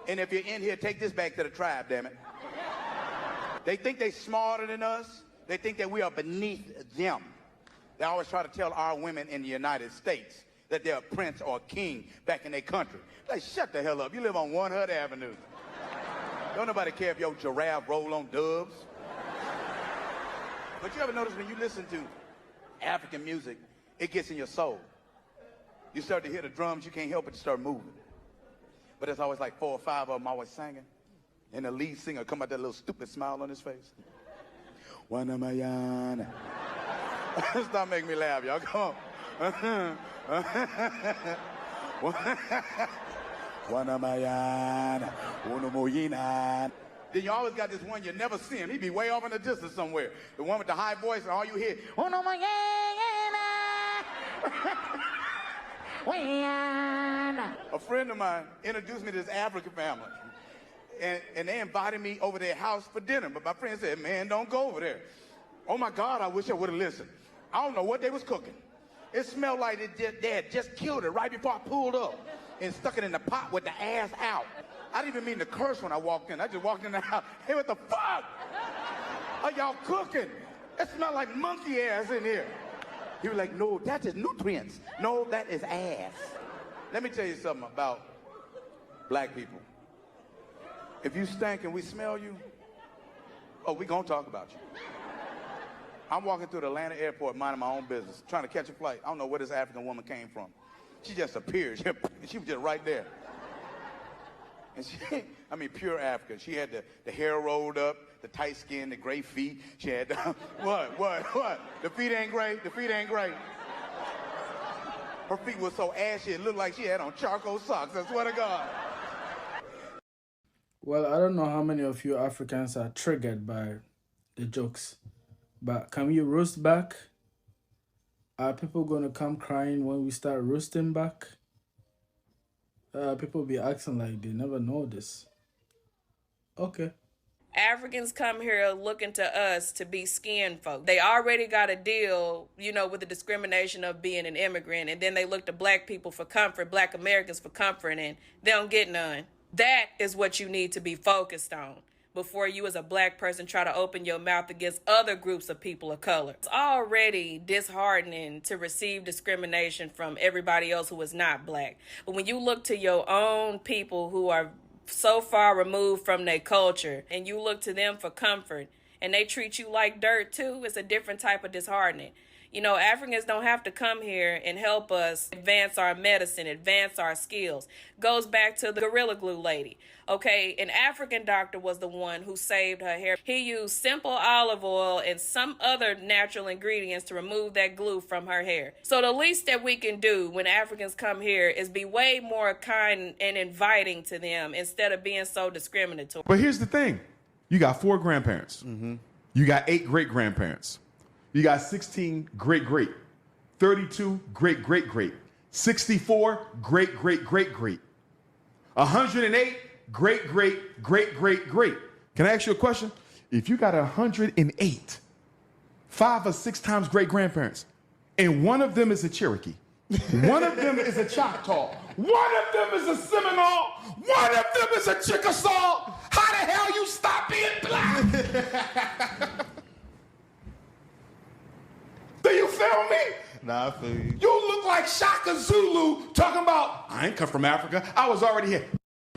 And if you're in here, take this back to the tribe, damn it. They think they're smarter than us. They think that we are beneath them. They always try to tell our women in the United States that they're a prince or a king back in their country. Like, shut the hell up. You live on 100 Avenue. Don't nobody care if your giraffe roll on doves. But you ever notice when you listen to African music, it gets in your soul. You start to hear the drums, you can't help but start moving. But there's always like 4 or 5 of them always singing. And the lead singer come out that little stupid smile on his face. Wanamayana. Stop making me laugh, y'all. Come on. Wanamayana. Unamoyina. Then you always got this one you never see him. He be way off in the distance somewhere. The one with the high voice and all you hear, a friend of mine introduced me to this African family. And they invited me over their house for dinner. But my friend said, man, don't go over there. Oh my God, I wish I would have listened. I don't know what they was cooking. It smelled like they had just killed it right before I pulled up and stuck it in the pot with the ass out. I didn't even mean to curse when I walked in. I just walked in the house. Hey, what the fuck are y'all cooking? It smelled like monkey ass in here. He was like, no, that is nutrients. No, that is ass. Let me tell you something about black people. If you stink and we smell you, oh, we gonna talk about you. I'm walking through the Atlanta airport minding my own business, trying to catch a flight. I don't know where this African woman came from. She just appeared. She was just right there. And she, I mean, pure African. She had the hair rolled up, the tight skin, the gray feet. She had, what? The feet ain't gray? The feet ain't gray. Her feet were so ashy, it looked like she had on charcoal socks, I swear to God. Well, I don't know how many of you Africans are triggered by the jokes, but can we roast back? Are people going to come crying when we start roasting back? People be acting like they never know this. Okay. Africans come here looking to us to be skin folk. They already got a deal, with the discrimination of being an immigrant, and then they look to black people for comfort, black Americans for comfort, and they don't get none. That is what you need to be focused on before you as a black person try to open your mouth against other groups of people of color. It's already disheartening to receive discrimination from everybody else who is not black. But when you look to your own people who are so far removed from their culture and you look to them for comfort and they treat you like dirt too, it's a different type of disheartening. You know, Africans don't have to come here and help us advance our medicine, advance our skills. Goes back to the Gorilla Glue lady. Okay, an African doctor was the one who saved her hair. He used simple olive oil and some other natural ingredients to remove that glue from her hair. So the least that we can do when Africans come here is be way more kind and inviting to them instead of being so discriminatory. But here's the thing. You got 4 grandparents. You got 8 great-grandparents. You got 16 great-great, 32 great-great-great, 64 great-great-great-great, 108 great-great-great-great-great. Can I ask you a question? If you got 108, 5 or 6 times great-grandparents, and one of them is a Cherokee, one of them is a Choctaw, one of them is a Seminole, one of them is a Chickasaw, how the hell you stop being black? Do you feel me? Nah, I feel you. You look like Shaka Zulu talking about, I ain't come from Africa. I was already here.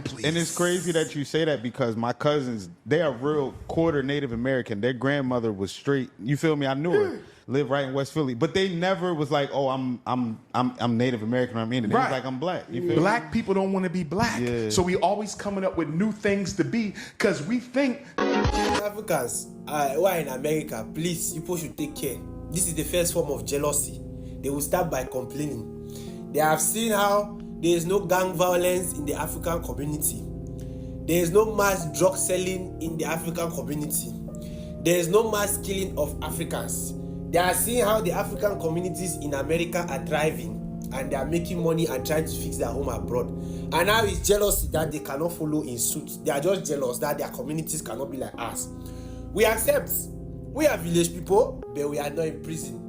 Please. And it's crazy that you say that because my cousins, they are real quarter Native American. Their grandmother was straight. You feel me? I knew her. Lived right in West Philly. But they never was like, oh, I'm Native American or I'm Indian. They was like, I'm black. You feel Black me? people don't want to be black. Yeah. So we always coming up with new things to be because we think Africans who are in America, please, people should take care. This is the first form of jealousy. They will start by complaining. They have seen how there is no gang violence in the African community. There is no mass drug selling in the African community. There is no mass killing of Africans. They are seeing how the African communities in America are thriving and they are making money and trying to fix their home abroad. And now it's jealousy that they cannot follow in suit. They are just jealous that their communities cannot be like us. We accept. We are village people, but we are not in prison.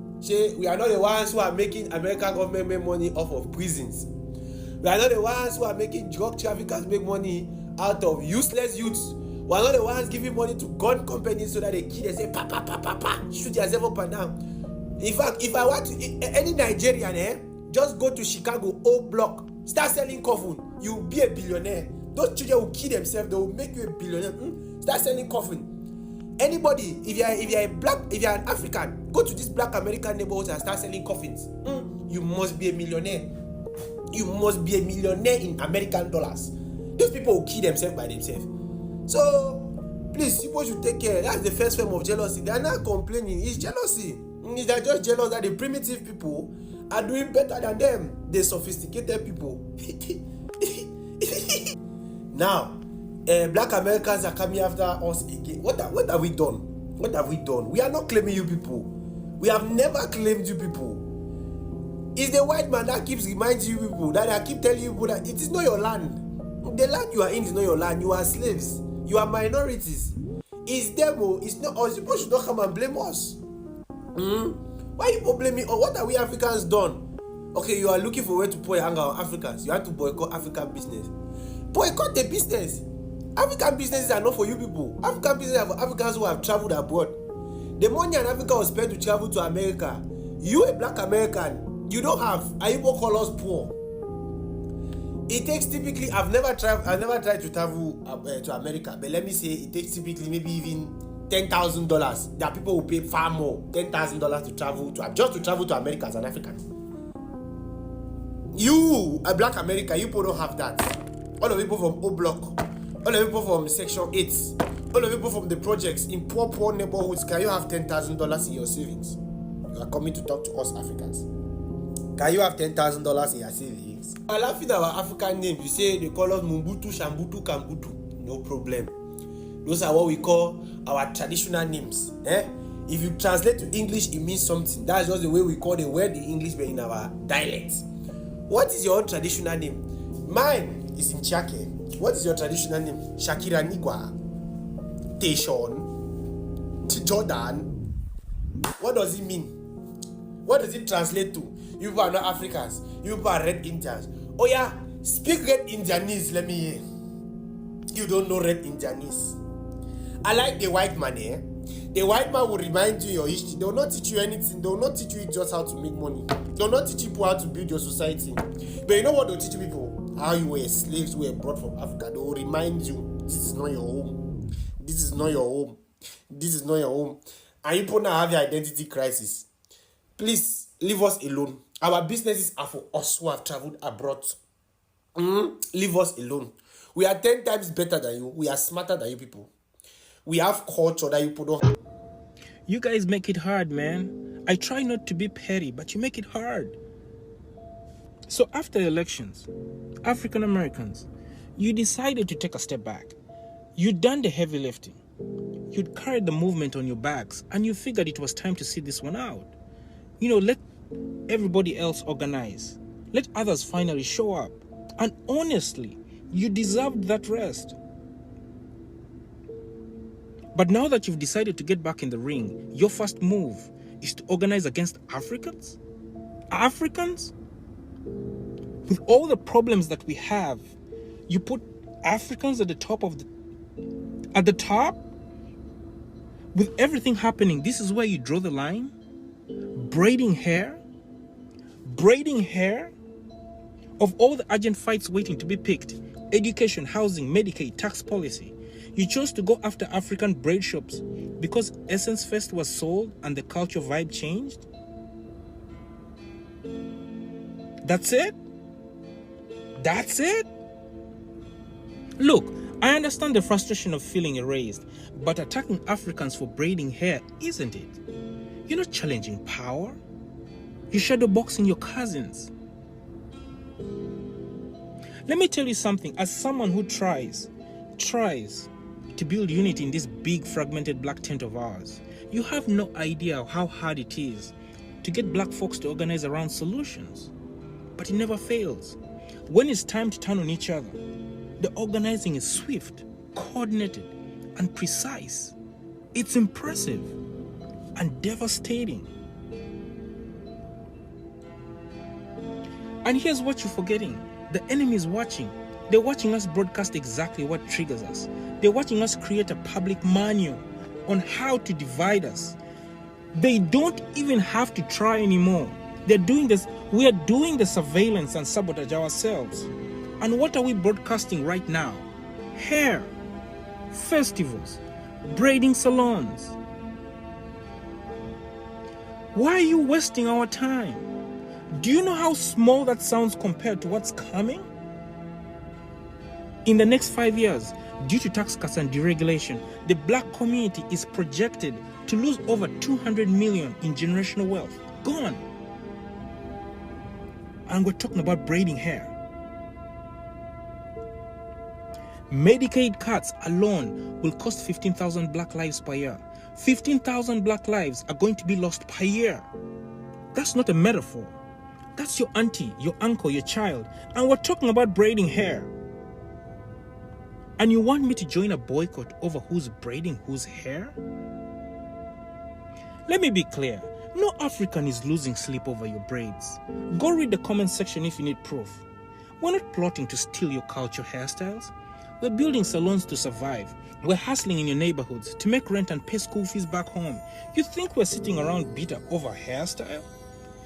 We are not the ones who are making American government make money off of prisons. We are not the ones who are making drug traffickers make money out of useless youths. We are not the ones giving money to gun companies so that they kill and say, pa, pa, pa, pa, pa, shoot yourself up and down. In fact, if I want to, any Nigerian, just go to Chicago, O Block, start selling coffin, you'll be a billionaire. Those children will kill themselves, they will make you a billionaire. Start selling coffin. Anybody, if you're a black, if you're an African, go to this black American neighborhoods and start selling coffins. You must be a millionaire. You must be a millionaire in American dollars. Those people will kill themselves by themselves. So, please, people should take care. That's the first form of jealousy. They are not complaining. It's jealousy. They're just jealous that the primitive people are doing better than them. The sophisticated people. Now, black Americans are coming after us again. What have we done? What have we done? We are not claiming you people. We have never claimed you people. It's the white man that keeps reminding you people, that I keep telling you people that it is not your land. The land you are in is not your land. You are slaves. You are minorities. It's them. It's not us. People should not come and blame us. Why are you blaming us? What have we Africans done? Okay, you are looking for a way to pour your anger on Africans. You have to boycott African business. Boycott the business. African businesses are not for you people. African businesses are for Africans who have traveled abroad. The money an African was spent to travel to America. You, a black American, you don't have. And you call us poor. It takes typically, I've never tried to travel to America, but let me say it takes typically maybe even $10,000. There are people who pay far more, $10,000 to travel to America as an African. You, a black American, you people don't have that. All the people from O Block, all the people from Section 8, all the people from the projects in poor neighborhoods, can you have $10,000 in your savings? You are coming to talk to us Africans. Can you have $10,000 in your savings? I'm laughing at our African name. You say they call us Mumbutu, Shambutu, Kambutu. No problem. Those are what we call our traditional names. If you translate to English, it means something. That's just the way we call the word in English, but in our dialect. What is your own traditional name? Mine is in Chake. What is your traditional name? Shakira Nigwa, Teshon, Jordan. What does it mean? What does it translate to? You people are not Africans. You people are Red Indians. Oh yeah, speak Red Indianese, let me hear. You don't know Red Indianese. I like the white man, The white man will remind you your history. They will not teach you anything. They will not teach you just how to make money. They will not teach you how to build your society. But you know what they will teach you people? How you were slaves who were brought from Africa. They will remind you, this is not your home. This is not your home. This is not your home. And you people now have your identity crisis. Please leave us alone. Our businesses are for us who have traveled abroad. Leave us alone. We are 10 times better than you. We are smarter than you people. We have culture that you people don't have. You guys make it hard, man. I try not to be petty, but you make it hard. So after the elections, African Americans, you decided to take a step back. You'd done the heavy lifting. You'd carried the movement on your backs, and you figured it was time to see this one out. You know, let everybody else organize. Let others finally show up. And honestly, you deserved that rest. But now that you've decided to get back in the ring, your first move is to organize against Africans? Africans? With all the problems that we have, you put Africans at the top? With everything happening, this is where you draw the line? Braiding hair? Of all the urgent fights waiting to be picked, education, housing, Medicaid, tax policy, you chose to go after African braid shops because Essence Fest was sold and the culture vibe changed? That's it? That's it? Look, I understand the frustration of feeling erased, but attacking Africans for braiding hair, isn't it? You're not challenging power. You're shadowboxing your cousins. Let me tell you something, as someone who tries to build unity in this big fragmented black tent of ours, you have no idea how hard it is to get black folks to organize around solutions. But it never fails. When it's time to turn on each other, the organizing is swift, coordinated, and precise. It's impressive and devastating. And here's what you're forgetting. The enemy is watching. They're watching us broadcast exactly what triggers us. They're watching us create a public manual on how to divide us. They don't even have to try anymore. They're doing this. We are doing the surveillance and sabotage ourselves. And what are we broadcasting right now? Hair, festivals, braiding salons. Why are you wasting our time? Do you know how small that sounds compared to what's coming? In the next 5 years, due to tax cuts and deregulation, the black community is projected to lose over 200 million in generational wealth. Gone. And we're talking about braiding hair. Medicaid cuts alone will cost 15,000 black lives per year. 15,000 black lives are going to be lost per year. That's not a metaphor. That's your auntie, your uncle, your child. And we're talking about braiding hair. And you want me to join a boycott over who's braiding whose hair? Let me be clear. No African is losing sleep over your braids. Go read the comment section if you need proof. We're not plotting to steal your culture hairstyles. We're building salons to survive. We're hustling in your neighborhoods to make rent and pay school fees back home. You think we're sitting around bitter over hairstyle?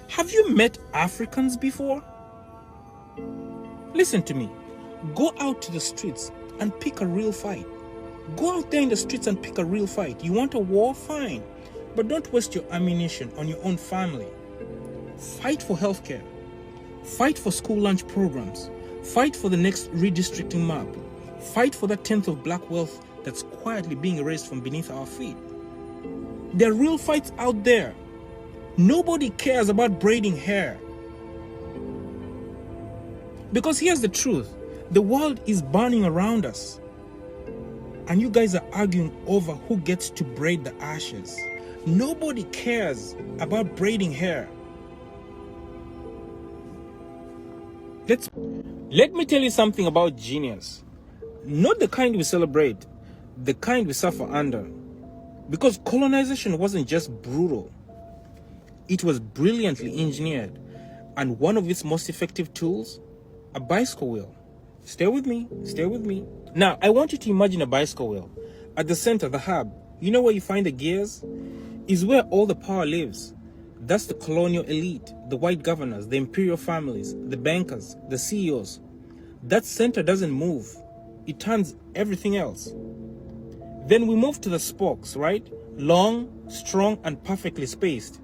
Have you met Africans before? Listen to me. Go out to the streets and pick a real fight. Go out there in the streets and pick a real fight. You want a war? Fine. But don't waste your ammunition on your own family. Fight for healthcare. Fight for school lunch programs. Fight for the next redistricting map. Fight for that 10th of black wealth that's quietly being erased from beneath our feet. There are real fights out there. Nobody cares about braiding hair. Because here's the truth. The world is burning around us. And you guys are arguing over who gets to braid the ashes. Nobody cares about braiding hair. Let me tell you something about genius. Not the kind we celebrate, the kind we suffer under. Because colonization wasn't just brutal. It was brilliantly engineered. And one of its most effective tools, a bicycle wheel. Stay with me, stay with me. Now, I want you to imagine a bicycle wheel. At the center, the hub, you know where you find the gears? Is where all the power lives. That's the colonial elite, the white governors, the imperial families, the bankers, the CEOs. That center doesn't move. It turns everything else. Then we move to the spokes, right? Long, strong, and perfectly spaced.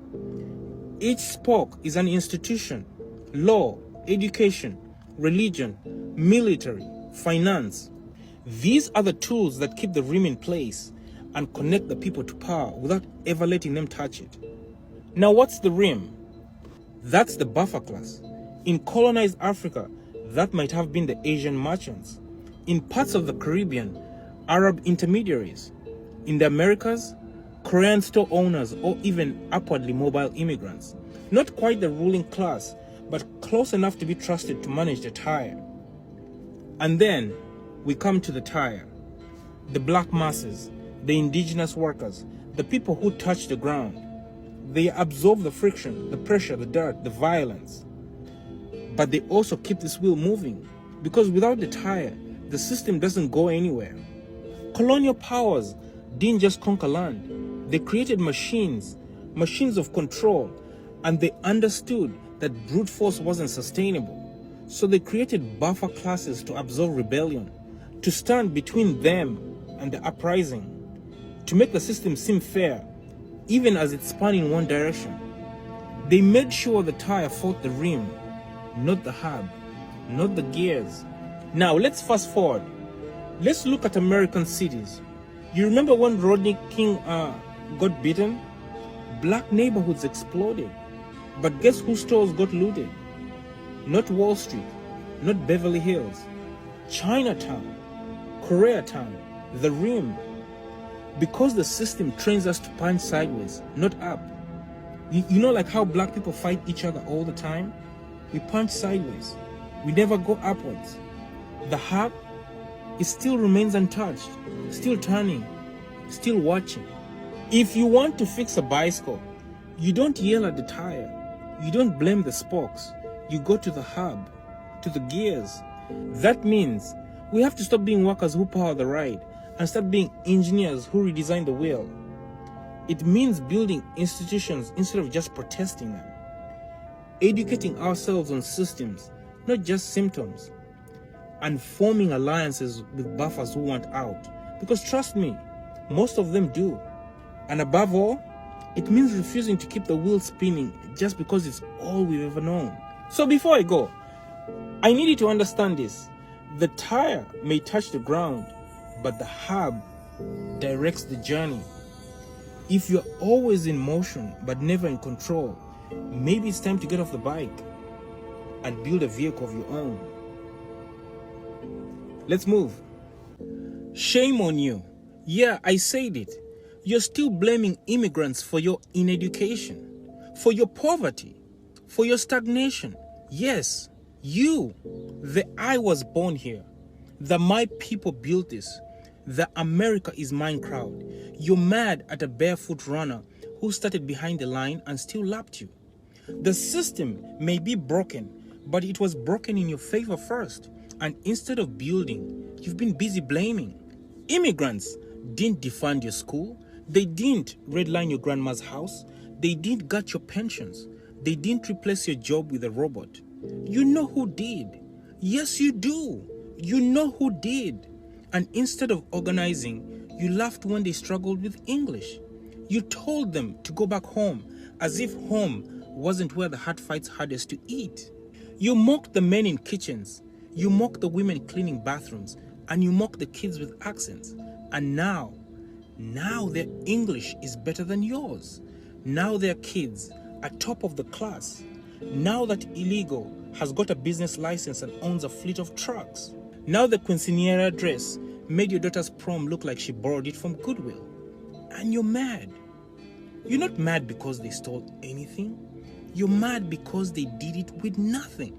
Each spoke is an institution: law, education, religion, military, finance. These are the tools that keep the rim in place and connect the people to power without ever letting them touch it. Now, what's the rim? That's the buffer class. In colonized Africa, that might have been the Asian merchants. In parts of the Caribbean, Arab intermediaries. In the Americas, Korean store owners or even upwardly mobile immigrants. Not quite the ruling class, but close enough to be trusted to manage the tire. And then we come to the tire. The black masses, the indigenous workers, the people who touch the ground. They absorb the friction, the pressure, the dirt, the violence. But they also keep this wheel moving, because without the tire, the system doesn't go anywhere. Colonial powers didn't just conquer land. They created machines of control, and they understood that brute force wasn't sustainable. So they created buffer classes to absorb rebellion, to stand between them and the uprising, to make the system seem fair, even as it spun in one direction. They made sure the tire fought the rim, not the hub, not the gears. Now let's fast forward. Let's look at American cities. You remember when Rodney King got beaten? Black neighborhoods exploded. But guess whose stores got looted? Not Wall Street, not Beverly Hills. Chinatown, Koreatown, the Rim. Because the system trains us to punch sideways, not up. You know, like how black people fight each other all the time? We punch sideways. We never go upwards. The hub, it still remains untouched, still turning, still watching. If you want to fix a bicycle, you don't yell at the tire. You don't blame the spokes. You go to the hub, to the gears. That means we have to stop being workers who power the ride and start being engineers who redesign the wheel. It means building institutions instead of just protesting them. Educating ourselves on systems, not just symptoms. And forming alliances with buffers who want out. Because trust me, most of them do. And above all, it means refusing to keep the wheel spinning just because it's all we've ever known. So before I go, I need you to understand this. The tire may touch the ground, but the hub directs the journey. If you're always in motion but never in control, maybe it's time to get off the bike and build a vehicle of your own. Let's move. Shame on you. Yeah, I said it. You're still blaming immigrants for your ineducation, for your poverty, for your stagnation. Yes, you. The I was born here. The my people built this. The America is mine crowd. You're mad at a barefoot runner who started behind the line and still lapped you. The system may be broken, but it was broken in your favor first. And instead of building, you've been busy blaming. Immigrants didn't defund your school. They didn't redline your grandma's house. They didn't gut your pensions. They didn't replace your job with a robot. You know who did. Yes, you do. You know who did. And instead of organizing, you laughed when they struggled with English. You told them to go back home, as if home wasn't where the heart fights hardest to eat. You mocked the men in kitchens. You mocked the women cleaning bathrooms. And you mocked the kids with accents. And now their English is better than yours. Now their kids are top of the class. Now that illegal has got a business license and owns a fleet of trucks. Now the quinceañera dress made your daughter's prom look like she borrowed it from Goodwill. And you're mad. You're not mad because they stole anything. You're mad because they did it with nothing.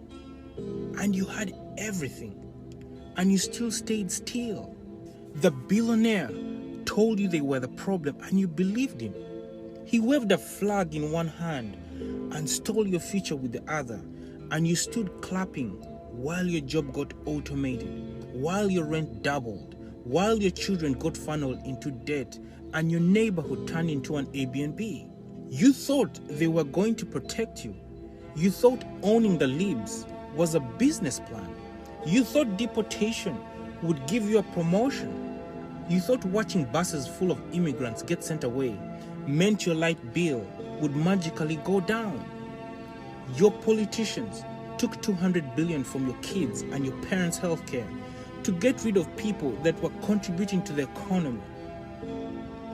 And you had everything. And you still stayed still. The billionaire told you they were the problem and you believed him. He waved a flag in one hand and stole your future with the other. And you stood clapping while your job got automated, while your rent doubled, while your children got funneled into debt and your neighborhood turned into an Airbnb. You thought they were going to protect you. You thought owning the libs was a business plan. You thought deportation would give you a promotion. You thought watching buses full of immigrants get sent away meant your light bill would magically go down. Your politicians took $200 billion from your kids and your parents' health care to get rid of people that were contributing to the economy.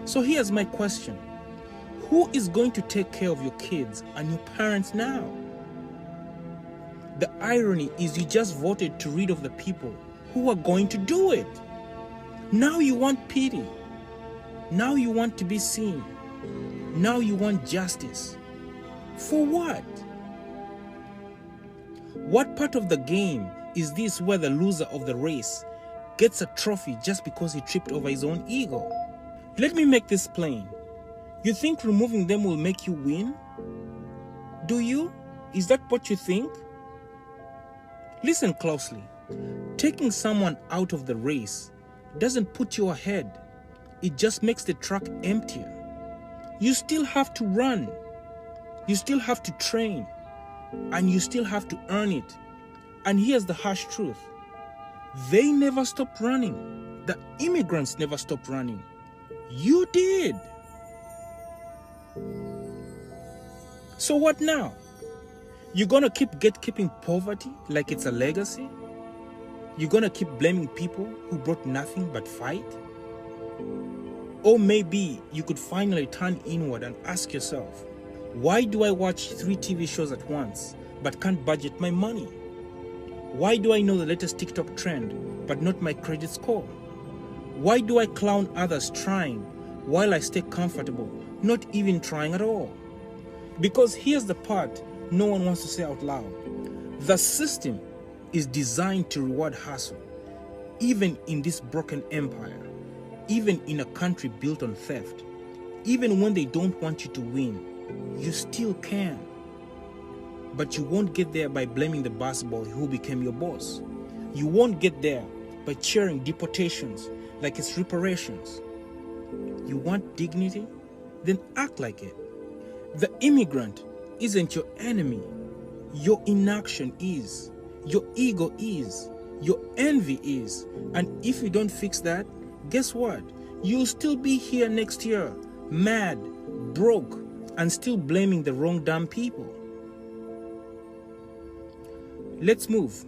So here's my question. Who is going to take care of your kids and your parents now? The irony is you just voted to rid of the people who are going to do it. Now you want pity. Now you want to be seen. Now you want justice. For what? What part of the game is this where the loser of the race gets a trophy just because he tripped over his own ego? Let me make this plain. You think removing them will make you win? Do you? Is that what you think? Listen closely. Taking someone out of the race doesn't put you ahead. It just makes the track emptier. You still have to run. You still have to train. And you still have to earn it. And here's the harsh truth. They never stopped running. The immigrants never stopped running. You did. So what now? You're gonna keep gatekeeping poverty like it's a legacy? You're gonna keep blaming people who brought nothing but fight? Or maybe you could finally turn inward and ask yourself, why do I watch 3 TV shows at once but can't budget my money? Why do I know the latest TikTok trend but not my credit score? Why do I clown others trying while I stay comfortable, not even trying at all? Because here's the part no one wants to say out loud. The system is designed to reward hustle, even in this broken empire, even in a country built on theft. Even when they don't want you to win, you still can. But you won't get there by blaming the bus boy who became your boss. You won't get there by cheering deportations like it's reparations. You want dignity? Then act like it. The immigrant isn't your enemy. Your inaction is. Your ego is. Your envy is. And if you don't fix that, guess what? You'll still be here next year, mad, broke, and still blaming the wrong damn people. Let's move.